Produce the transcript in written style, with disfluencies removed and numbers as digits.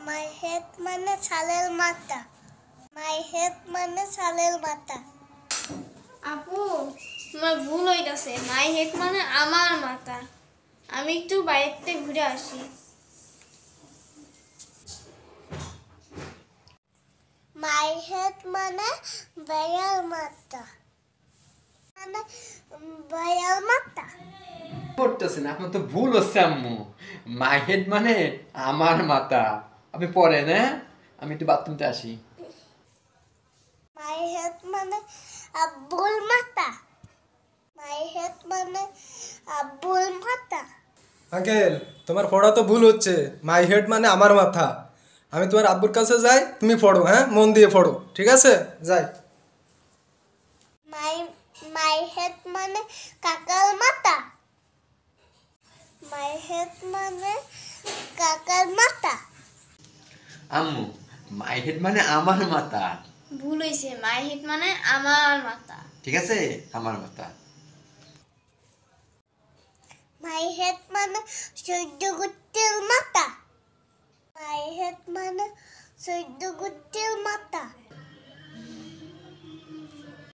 My head মানে ছালের মাথা। My head মানে ছালের মাথা। আপু তোমার ভুল হইতাছে, মাই হেড মানে আমার মাথা। আমি একটু বাইরে ঘুরে আসি। My head মানে ভাইয়ার মাথা। মানে ভাইয়ার মাথা। করতেছেন আপনার তো ভুল হচ্ছে আম্মু। মাই হেড মানে আমার মাথা। আপনি পড়েন, হ্যাঁ? আমি একটু বাথরুমতে আসি। My head মানে আব্বুল মাথা। My head মানে আব্বুল মাথা। আঙ্কেল, তোমার পড়া তো ভুল হচ্ছে। মাই হেড মানে আমার মাথা। আমি তোমার আব্বুর কাছে যাই, তুমি পড়ো, হ্যাঁ? মন দিয়ে পড়ো, ঠিক আছে? যাই। My head মানে কাকার মাথা। My head মানে কাকার মাথা। আম্মু, মাই হেড মানে আমার মাথা। ভুল হয়েছে, মাই হেড মানে আমার মাথা। ঠিক আছে, আমার মাথা। My head মানে সূর্য গুত্তির মাথা। My head মানে সূর্য গুত্তির মাথা।